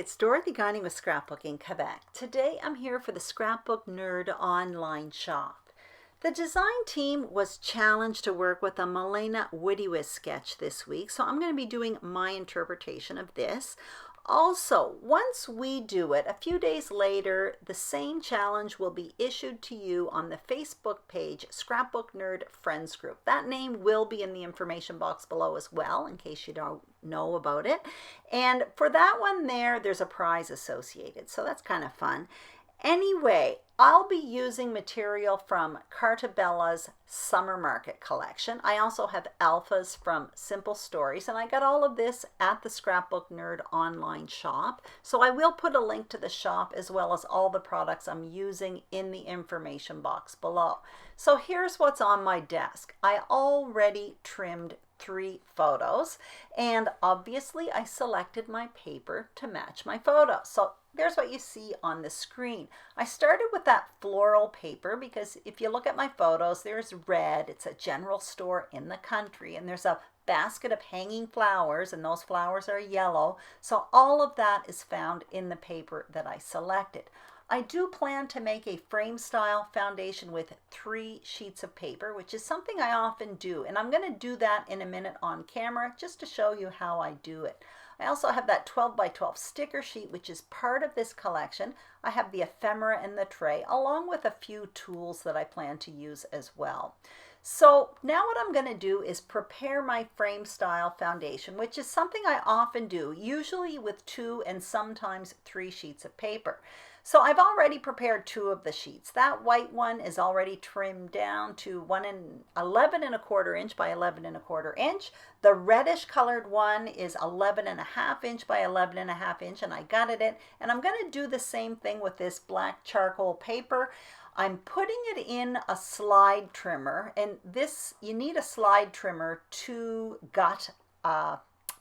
it's Dorothy Guining with Scrapbooking Quebec. Today I'm here for the Scrapbook Nerd Online Shop. The design team was challenged to work with a Milena Wittywiz sketch this week, so I'm going to be doing my interpretation of this. Also, once we do it, a few days later, the same challenge will be issued to you on the Facebook page, Scrapbook Nerd Friends Group. That name will be in the information box below as well, in case you don't know about it. And for that one there's a prize associated, so that's kind of fun. Anyway, I'll be using material from Carta's Summer Market collection. I also have alphas from Simple Stories, and I got all of this at the Scrapbook Nerd Online Shop. So I will put a link to the shop as well as all the products I'm using in the information box below. So here's what's on my desk. I already trimmed 3 photos, and obviously I selected my paper to match my photos. So there's what you see on the screen. I started with that floral paper because if you look at my photos, there's red. It's a general store in the country, and there's a basket of hanging flowers, and those flowers are yellow. So all of that is found in the paper that I selected. I do plan to make a frame style foundation with 3 sheets of paper, which is something I often do, and I'm going to do that in a minute on camera just to show you how I do it. I also have that 12 by 12 sticker sheet, which is part of this collection. I have the ephemera and the tray, along with a few tools that I plan to use as well. So now what I'm going to do is prepare my frame style foundation, which is something I often do, usually with 2 and sometimes 3 sheets of paper. So I've already prepared 2 of the sheets. That white one is already trimmed down to 11 1/4 inch by 11 1/4 inch. The reddish colored one is 11 1/2 inch by 11 1/2 inch, and I gutted it. And I'm going to do the same thing with this black charcoal paper. I'm putting it in a slide trimmer, and this, you need a slide trimmer to gut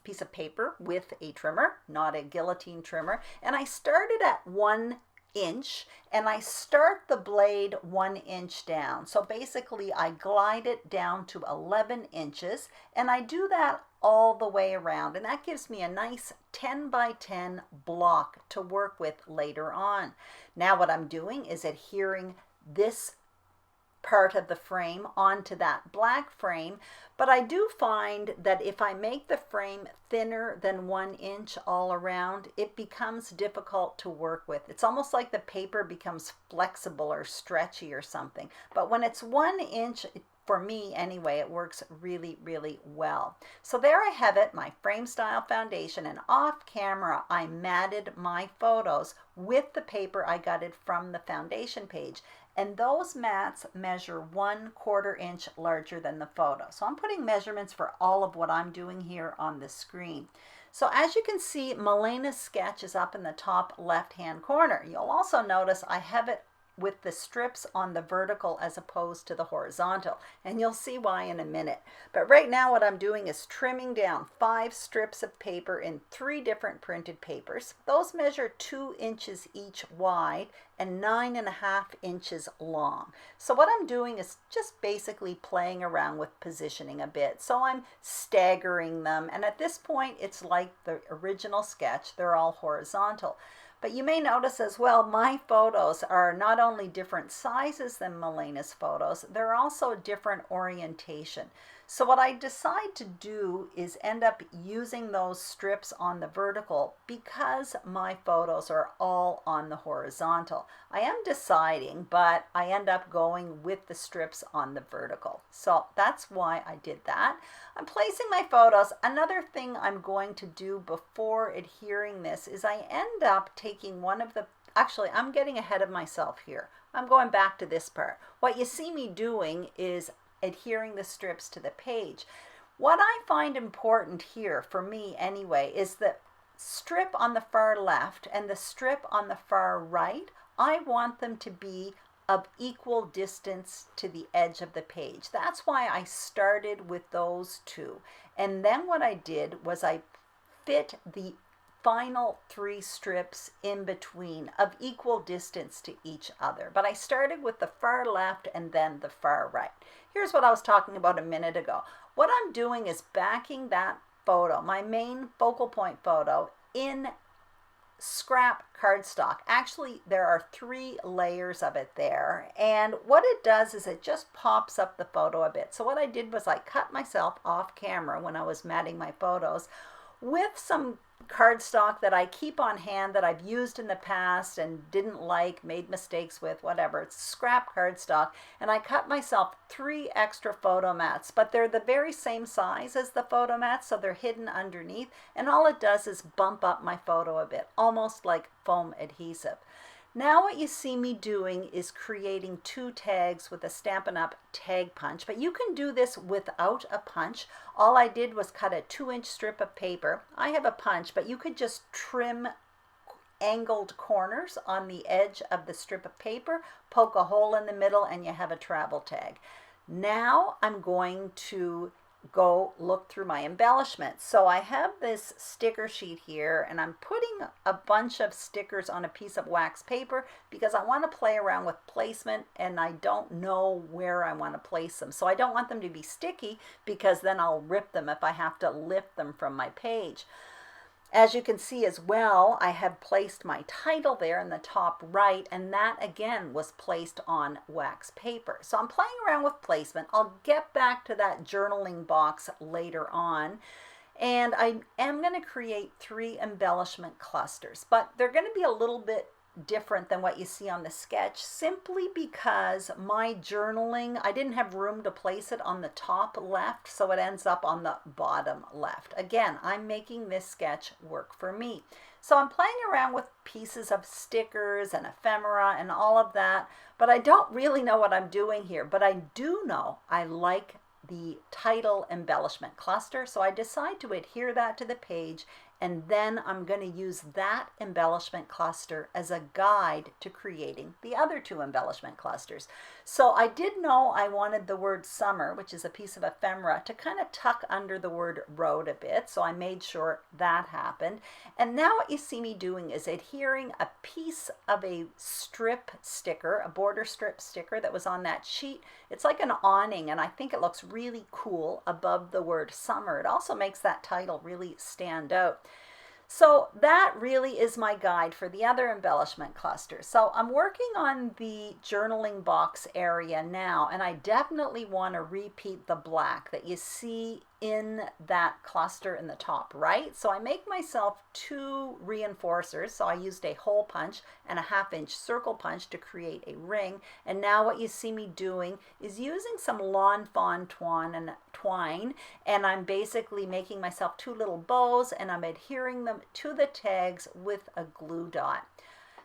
piece of paper with a trimmer, not a guillotine trimmer. And I started at 1 inch, and I start the blade 1 inch down. So basically I glide it down to 11 inches, and I do that all the way around, and that gives me a nice 10 by 10 block to work with later on. Now what I'm doing is adhering this part of the frame onto that black frame, but I do find that if I make the frame thinner than 1 inch all around, it becomes difficult to work with. It's almost like the paper becomes flexible or stretchy or something. But when it's 1 inch, for me anyway, it works really, really well. So there I have it, my frame style foundation, and off camera I matted my photos with the paper I gutted from the foundation page. And those mats measure 1/4 inch larger than the photo. So I'm putting measurements for all of what I'm doing here on the screen. So as you can see, Milena's sketch is up in the top left-hand corner. You'll also notice I have it with the strips on the vertical as opposed to the horizontal, and you'll see why in a minute. But right now what I'm doing is trimming down 5 strips of paper in 3 different printed papers. Those measure 2 inches each wide and 9 1/2 inches long. So what I'm doing is just basically playing around with positioning a bit. So I'm staggering them, and at this point it's like the original sketch, they're all horizontal. But you may notice as well, my photos are not only different sizes than Milena's photos, they're also different orientation. So what I decide to do is end up using those strips on the vertical because my photos are all on the horizontal. I am deciding, but I end up going with the strips on the vertical. So that's why I did that. I'm placing my photos. Another thing I'm going to do before adhering this is I end up taking one of the, actually I'm getting ahead of myself here. I'm going back to this part. What you see me doing is adhering the strips to the page. What I find important here, for me anyway, is the strip on the far left and the strip on the far right. I want them to be of equal distance to the edge of the page. That's why I started with those 2. And then what I did was I fit the final 3 strips in between of equal distance to each other. But I started with the far left and then the far right. Here's what I was talking about a minute ago. What I'm doing is backing that photo, my main focal point photo, in scrap cardstock. Actually, there are 3 layers of it there. And what it does is it just pops up the photo a bit. So what I did was I cut myself off camera when I was matting my photos with some cardstock that I keep on hand that I've used in the past and didn't like, made mistakes with, whatever. It's scrap cardstock. And I cut myself 3 extra photo mats, but they're the very same size as the photo mats, so they're hidden underneath. And all it does is bump up my photo a bit, almost like foam adhesive. Now what you see me doing is creating 2 tags with a Stampin' Up! Tag punch, but you can do this without a punch. All I did was cut a 2-inch strip of paper. I have a punch, but you could just trim angled corners on the edge of the strip of paper, poke a hole in the middle, and you have a travel tag. Now I'm going to go look through my embellishments. So I have this sticker sheet here, and I'm putting a bunch of stickers on a piece of wax paper because I want to play around with placement and I don't know where I want to place them. So I don't want them to be sticky because then I'll rip them if I have to lift them from my page. As you can see as well, I have placed my title there in the top right, and that again was placed on wax paper. So I'm playing around with placement. I'll get back to that journaling box later on. And I am going to create 3 embellishment clusters, but they're going to be a little bit different than what you see on the sketch simply because my journaling, I didn't have room to place it on the top left, so it ends up on the bottom left. Again, I'm making this sketch work for me. So I'm playing around with pieces of stickers and ephemera and all of that, but I don't really know what I'm doing here. But I do know I like the title embellishment cluster, so I decide to adhere that to the page, and then I'm going to use that embellishment cluster as a guide to creating the other 2 embellishment clusters. So I did know I wanted the word summer, which is a piece of ephemera, to kind of tuck under the word road a bit, so I made sure that happened. And now what you see me doing is adhering a piece of a strip sticker, a border strip sticker that was on that sheet. It's like an awning, and I think it looks really cool above the word summer. It also makes that title really stand out. So that really is my guide for the other embellishment clusters. So I'm working on the journaling box area now, and I definitely want to repeat the black that you see in that cluster in the top right. So I make myself 2 reinforcers. So I used a hole punch and a 1/2-inch circle punch to create a ring. And now what you see me doing is using some lawn fawn twine, and I'm basically making myself 2 little bows, and I'm adhering them to the tags with a glue dot.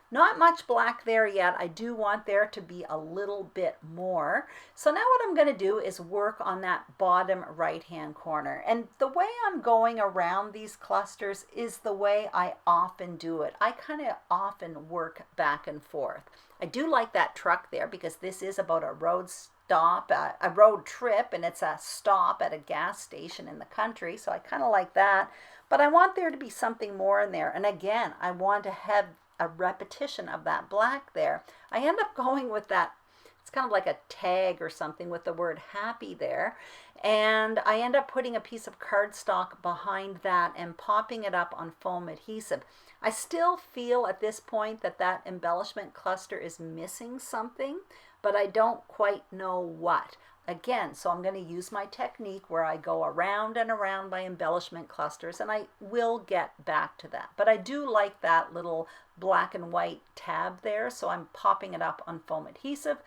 Not much black there yet. I do want there to be a little bit more. So now what I'm going to do is work on that bottom right-hand corner. And the way I'm going around these clusters is the way I often do it. I kind of often work back and forth. I do like that truck there because this is about a road stop, a road trip, and it's a stop at a gas station in the country. So I kind of like that. But I want there to be something more in there. And again, I want to have a repetition of that black there. I end up going with that, it's kind of like a tag or something with the word happy there. And I end up putting a piece of cardstock behind that and popping it up on foam adhesive. I still feel at this point that that embellishment cluster is missing something, but I don't quite know what. Again, so I'm going to use my technique where I go around and around my embellishment clusters, and I will get back to that. But I do like that little black and white tab there, so I'm popping it up on foam adhesive.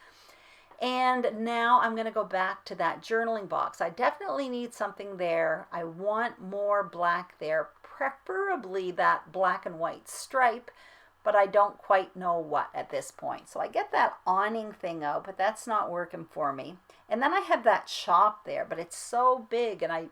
And now I'm going to go back to that journaling box. I definitely need something there. I want more black there, preferably that black and white stripe, but I don't quite know what at this point. So I get that awning thing out, but that's not working for me. And then I have that shop there, but it's so big and I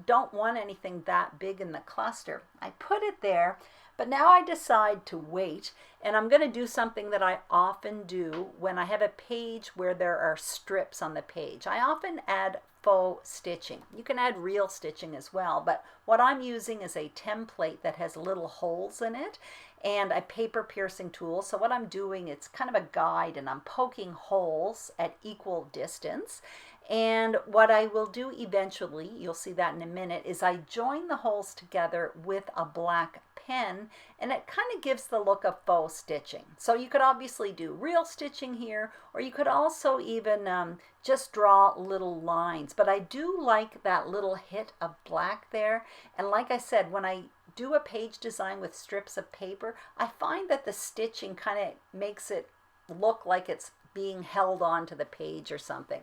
don't want anything that big in the cluster. I put it there, but now I decide to wait And I'm going to do something that I often do when I have a page where there are strips on the page. I often add faux stitching. You can add real stitching as well, but what I'm using is a template that has little holes in it and a paper piercing tool. So what I'm doing, it's kind of a guide, and I'm poking holes at equal distance. And what I will do eventually, you'll see that in a minute, is I join the holes together with a black pen, and it kind of gives the look of faux stitching. So you could obviously do real stitching here, or you could also even just draw little lines. But I do like that little hit of black there. And like I said, when I do a page design with strips of paper, I find that the stitching kind of makes it look like it's being held onto the page or something.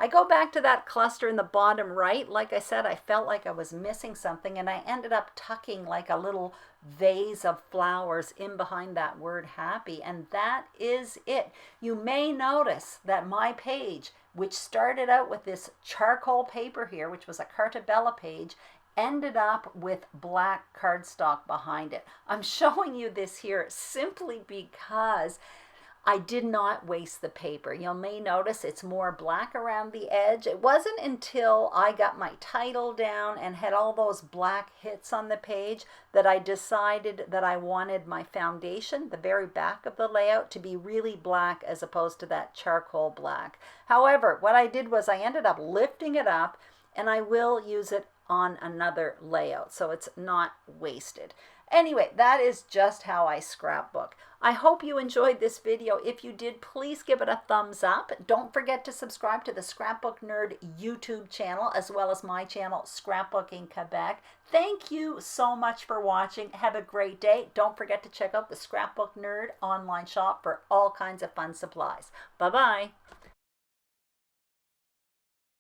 I go back to that cluster in the bottom right. Like I said, I felt like I was missing something, and I ended up tucking like a little vase of flowers in behind that word happy, and that is it. You may notice that my page, which started out with this charcoal paper here, which was a Carta page, ended up with black cardstock behind it. I'm showing you this here simply because I did not waste the paper. You may notice it's more black around the edge. It wasn't until I got my title down and had all those black hits on the page that I decided that I wanted my foundation, the very back of the layout, to be really black as opposed to that charcoal black. However, what I did was I ended up lifting it up, and I will use it on another layout, so it's not wasted. Anyway, that is just how I scrapbook. I hope you enjoyed this video. If you did, please give it a thumbs up. Don't forget to subscribe to the Scrapbook Nerd YouTube channel, as well as my channel, Scrapbooking Quebec. Thank you so much for watching. Have a great day. Don't forget to check out the Scrapbook Nerd Online Shop for all kinds of fun supplies. Bye-bye.